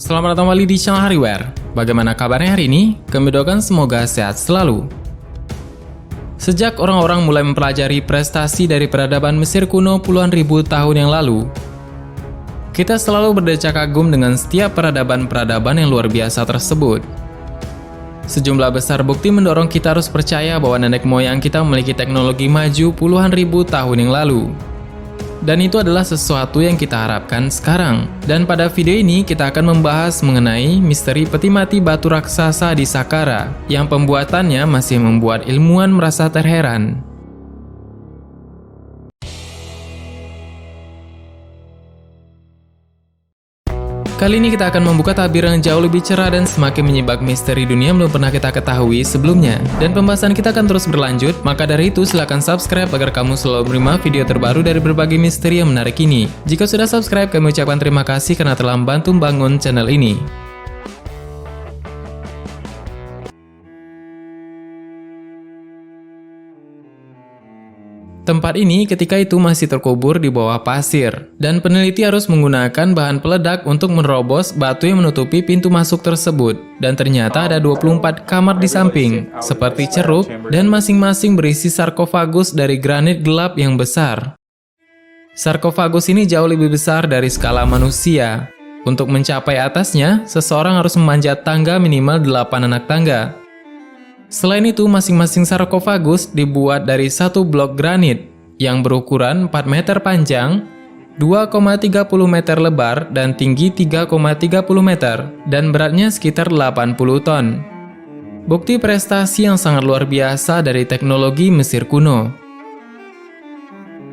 Selamat datang kembali di channel Hariware. Bagaimana kabarnya hari ini? Kami doakan semoga sehat selalu. Sejak orang-orang mulai mempelajari prestasi dari peradaban Mesir kuno puluhan ribu tahun yang lalu, kita selalu berdecak kagum dengan setiap peradaban-peradaban yang luar biasa tersebut. Sejumlah besar bukti mendorong kita harus percaya bahwa nenek moyang kita memiliki teknologi maju puluhan ribu tahun yang lalu. Dan itu adalah sesuatu yang kita harapkan sekarang. Dan pada video ini kita akan membahas mengenai misteri peti mati batu raksasa di Saqqara yang pembuatannya masih membuat ilmuwan merasa terheran. Kali ini kita akan membuka tabir yang jauh lebih cerah dan semakin menyibak misteri dunia yang belum pernah kita ketahui sebelumnya. Dan pembahasan kita akan terus berlanjut, maka dari itu silahkan subscribe agar kamu selalu menerima video terbaru dari berbagai misteri yang menarik ini. Jika sudah subscribe, kami ucapkan terima kasih karena telah membantu membangun channel ini. Tempat ini ketika itu masih terkubur di bawah pasir, dan peneliti harus menggunakan bahan peledak untuk menerobos batu yang menutupi pintu masuk tersebut. Dan ternyata ada 24 kamar di samping, seperti ceruk, dan masing-masing berisi sarkofagus dari granit gelap yang besar. Sarkofagus ini jauh lebih besar dari skala manusia. Untuk mencapai atasnya, seseorang harus memanjat tangga minimal 8 anak tangga. Selain itu, masing-masing sarkofagus dibuat dari satu blok granit yang berukuran 4 meter panjang, 2,30 meter lebar, dan tinggi 3,30 meter, dan beratnya sekitar 80 ton. Bukti prestasi yang sangat luar biasa dari teknologi Mesir kuno.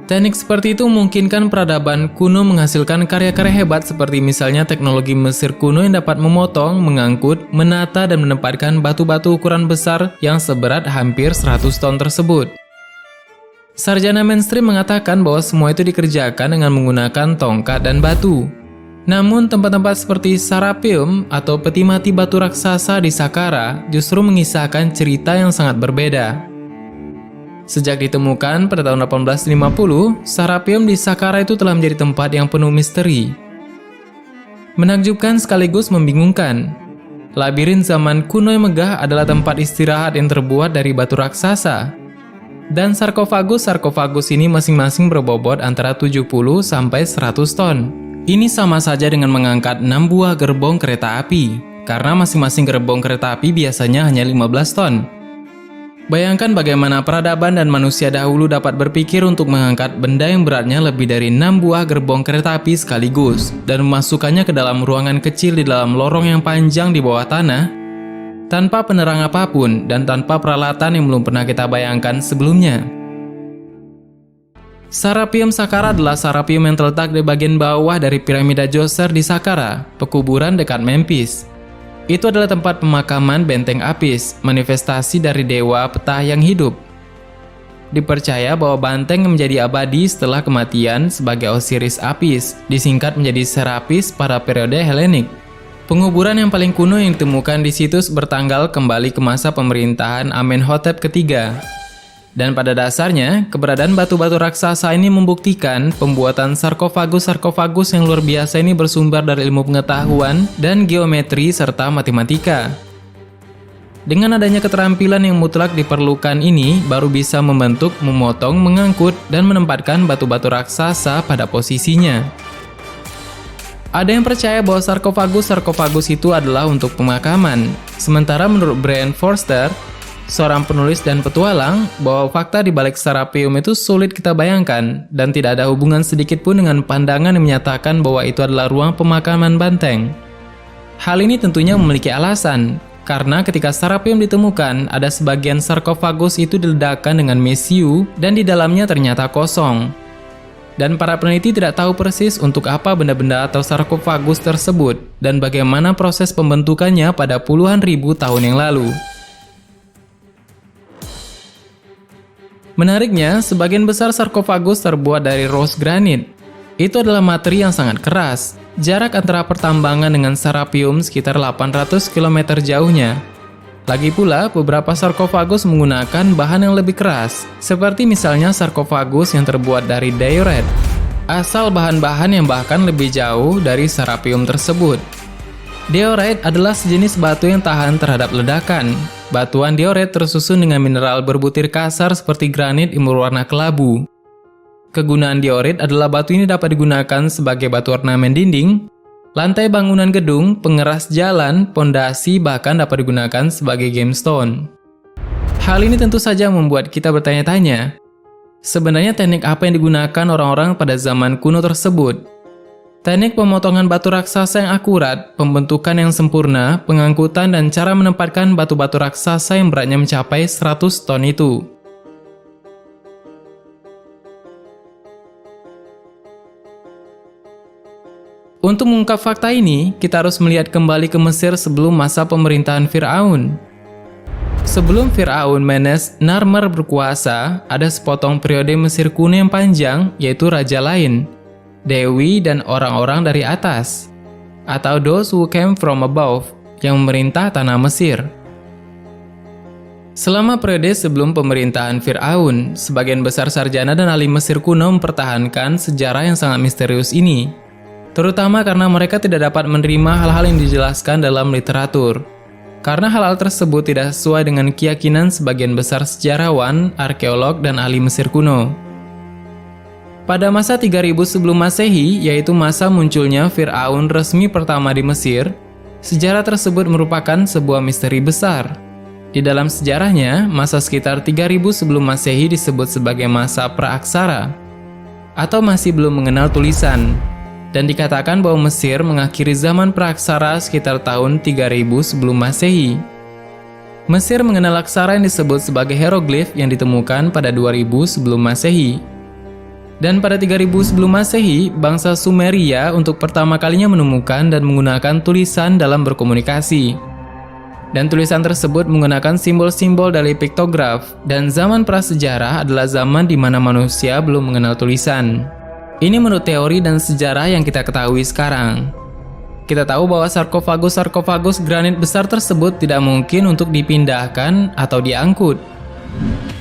Teknik seperti itu memungkinkan peradaban kuno menghasilkan karya-karya hebat seperti misalnya teknologi Mesir kuno yang dapat memotong, mengangkut, menata, dan menempatkan batu-batu ukuran besar yang seberat hampir 100 ton tersebut. Sarjana mainstream mengatakan bahwa semua itu dikerjakan dengan menggunakan tongkat dan batu. Namun tempat-tempat seperti Serapeum atau peti mati batu raksasa di Saqqara justru mengisahkan cerita yang sangat berbeda. Sejak ditemukan pada tahun 1850, Serapeum di Saqqara itu telah menjadi tempat yang penuh misteri. Menakjubkan sekaligus membingungkan. Labirin zaman kuno yang megah adalah tempat istirahat yang terbuat dari batu raksasa. Dan sarkofagus ini masing-masing berbobot antara 70 sampai 100 ton. Ini sama saja dengan mengangkat 6 buah gerbong kereta api, karena masing-masing gerbong kereta api biasanya hanya 15 ton. Bayangkan bagaimana peradaban dan manusia dahulu dapat berpikir untuk mengangkat benda yang beratnya lebih dari 6 buah gerbong kereta api sekaligus dan memasukkannya ke dalam ruangan kecil di dalam lorong yang panjang di bawah tanah tanpa penerang apapun dan tanpa peralatan yang belum pernah kita bayangkan sebelumnya. Serapeum Saqqara adalah Serapeum yang terletak di bagian bawah dari piramida Djoser di Saqqara, pekuburan dekat Memphis. Itu adalah tempat pemakaman benteng Apis, manifestasi dari dewa petah yang hidup. Dipercaya bahwa banteng menjadi abadi setelah kematian sebagai Osiris Apis, disingkat menjadi Serapis pada periode Helenik. Penguburan yang paling kuno yang ditemukan di situs bertanggal kembali ke masa pemerintahan Amenhotep ketiga. Dan pada dasarnya, keberadaan batu-batu raksasa ini membuktikan pembuatan sarkofagus yang luar biasa ini bersumber dari ilmu pengetahuan dan geometri serta matematika. Dengan adanya keterampilan yang mutlak diperlukan ini, baru bisa membentuk, memotong, mengangkut, dan menempatkan batu-batu raksasa pada posisinya. Ada yang percaya bahwa sarkofagus itu adalah untuk pemakaman. Sementara menurut Brian Forster, seorang penulis dan petualang, bahwa fakta di balik Serapeum itu sulit kita bayangkan dan tidak ada hubungan sedikit pun dengan pandangan yang menyatakan bahwa itu adalah ruang pemakaman banteng. Hal ini tentunya memiliki alasan, karena ketika Serapeum ditemukan, ada sebagian sarkofagus itu diledakkan dengan mesiu dan di dalamnya ternyata kosong. Dan para peneliti tidak tahu persis untuk apa benda-benda atau sarkofagus tersebut dan bagaimana proses pembentukannya pada puluhan ribu tahun yang lalu. Menariknya, sebagian besar sarkofagus terbuat dari rose granit. Itu adalah materi yang sangat keras. Jarak antara pertambangan dengan Serapeum sekitar 800 km jauhnya. Lagi pula, beberapa sarkofagus menggunakan bahan yang lebih keras, seperti misalnya sarkofagus yang terbuat dari diorite, asal bahan-bahan yang bahkan lebih jauh dari Serapeum tersebut. Diorite adalah sejenis batu yang tahan terhadap ledakan. Batuan diorite tersusun dengan mineral berbutir kasar seperti granit yang berwarna kelabu. Kegunaan diorite adalah batu ini dapat digunakan sebagai batu ornamen dinding, lantai bangunan gedung, pengeras jalan, pondasi, bahkan dapat digunakan sebagai gemstone. Hal ini tentu saja membuat kita bertanya-tanya, sebenarnya teknik apa yang digunakan orang-orang pada zaman kuno tersebut? Teknik pemotongan batu raksasa yang akurat, pembentukan yang sempurna, pengangkutan, dan cara menempatkan batu-batu raksasa yang beratnya mencapai 100 ton itu. Untuk mengungkap fakta ini, kita harus melihat kembali ke Mesir sebelum masa pemerintahan Fir'aun. Sebelum Fir'aun Menes Narmer berkuasa, ada sepotong periode Mesir kuno yang panjang, yaitu raja lain, dewi, dan orang-orang dari atas, atau those who came from above, yang memerintah tanah Mesir. Selama periode sebelum pemerintahan Fir'aun, sebagian besar sarjana dan ahli Mesir kuno mempertahankan sejarah yang sangat misterius ini, terutama karena mereka tidak dapat menerima hal-hal yang dijelaskan dalam literatur. Karena hal-hal tersebut tidak sesuai dengan keyakinan sebagian besar sejarawan, arkeolog, dan ahli Mesir kuno. Pada masa 3000 sebelum Masehi, yaitu masa munculnya Fir'aun resmi pertama di Mesir, sejarah tersebut merupakan sebuah misteri besar. Di dalam sejarahnya, masa sekitar 3000 sebelum Masehi disebut sebagai masa praaksara, atau masih belum mengenal tulisan, dan dikatakan bahwa Mesir mengakhiri zaman praaksara sekitar tahun 3000 sebelum Masehi. Mesir mengenal aksara yang disebut sebagai hieroglif yang ditemukan pada 2000 sebelum Masehi. Dan pada 3000 sebelum Masehi, bangsa Sumeria untuk pertama kalinya menemukan dan menggunakan tulisan dalam berkomunikasi. Dan tulisan tersebut menggunakan simbol-simbol dari piktograf, dan zaman prasejarah adalah zaman di mana manusia belum mengenal tulisan. Ini menurut teori dan sejarah yang kita ketahui sekarang. Kita tahu bahwa sarkofagus granit besar tersebut tidak mungkin untuk dipindahkan atau diangkut.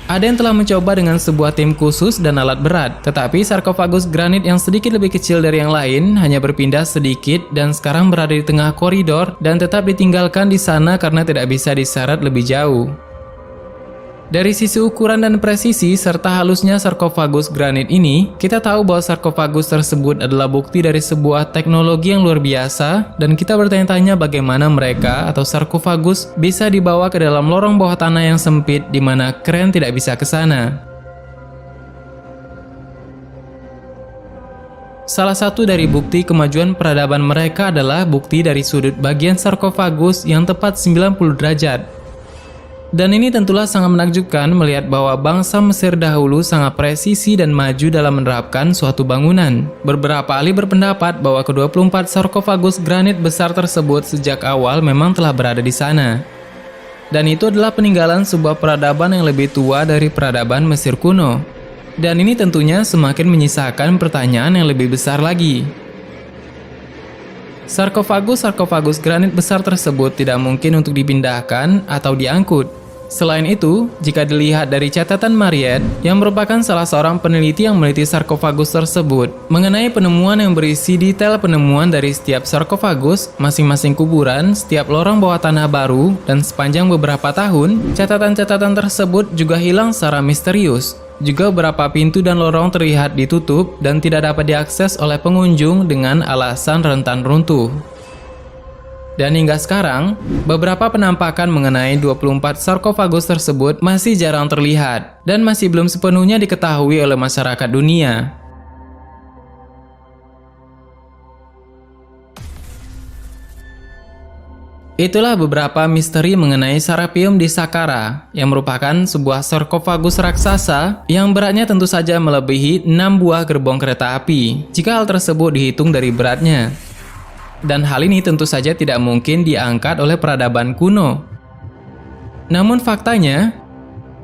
Ada yang telah mencoba dengan sebuah tim khusus dan alat berat, tetapi sarkofagus granit yang sedikit lebih kecil dari yang lain hanya berpindah sedikit dan sekarang berada di tengah koridor dan tetap ditinggalkan di sana karena tidak bisa diseret lebih jauh. Dari sisi ukuran dan presisi serta halusnya sarkofagus granit ini, kita tahu bahwa sarkofagus tersebut adalah bukti dari sebuah teknologi yang luar biasa, dan kita bertanya-tanya bagaimana mereka atau sarkofagus bisa dibawa ke dalam lorong bawah tanah yang sempit di mana kren tidak bisa ke sana. Salah satu dari bukti kemajuan peradaban mereka adalah bukti dari sudut bagian sarkofagus yang tepat 90 derajat. Dan ini tentulah sangat menakjubkan melihat bahwa bangsa Mesir dahulu sangat presisi dan maju dalam menerapkan suatu bangunan. Beberapa ahli berpendapat bahwa ke-24 sarkofagus granit besar tersebut sejak awal memang telah berada di sana. Dan itu adalah peninggalan sebuah peradaban yang lebih tua dari peradaban Mesir kuno. Dan ini tentunya semakin menyisakan pertanyaan yang lebih besar lagi. Sarkofagus granit besar tersebut tidak mungkin untuk dipindahkan atau diangkut. Selain itu, jika dilihat dari catatan Mariette, yang merupakan salah seorang peneliti yang meneliti sarkofagus tersebut, mengenai penemuan yang berisi detail penemuan dari setiap sarkofagus, masing-masing kuburan, setiap lorong bawah tanah baru, dan sepanjang beberapa tahun, catatan-catatan tersebut juga hilang secara misterius. Juga beberapa pintu dan lorong terlihat ditutup dan tidak dapat diakses oleh pengunjung dengan alasan rentan runtuh. Dan hingga sekarang, beberapa penampakan mengenai 24 sarkofagus tersebut masih jarang terlihat dan masih belum sepenuhnya diketahui oleh masyarakat dunia. Itulah beberapa misteri mengenai Serapeum di Saqqara, yang merupakan sebuah sarkofagus raksasa yang beratnya tentu saja melebihi 6 buah gerbong kereta api, jika hal tersebut dihitung dari beratnya. Dan hal ini tentu saja tidak mungkin diangkat oleh peradaban kuno. Namun faktanya,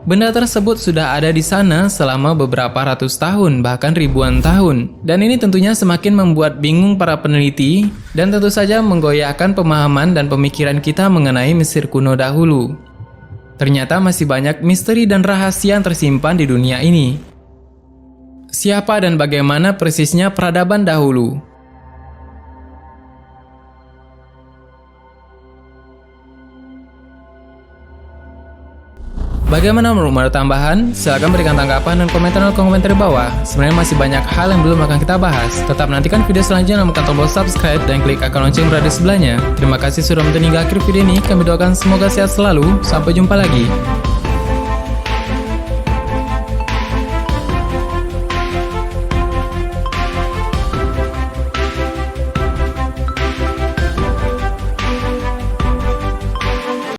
benda tersebut sudah ada di sana selama beberapa ratus tahun, bahkan ribuan tahun. Dan ini tentunya semakin membuat bingung para peneliti dan tentu saja menggoyahkan pemahaman dan pemikiran kita mengenai Mesir kuno dahulu. Ternyata masih banyak misteri dan rahasia yang tersimpan di dunia ini. Siapa dan bagaimana persisnya peradaban dahulu? Bagaimana menurut tambahan? Silahkan berikan tanggapan dan komentar di bawah. Sebenarnya masih banyak hal yang belum akan kita bahas. Tetap nantikan video selanjutnya, tekan tombol subscribe dan klik icon lonceng berada di sebelahnya. Terima kasih sudah menonton hingga akhir video ini. Kami doakan semoga sehat selalu. Sampai jumpa lagi.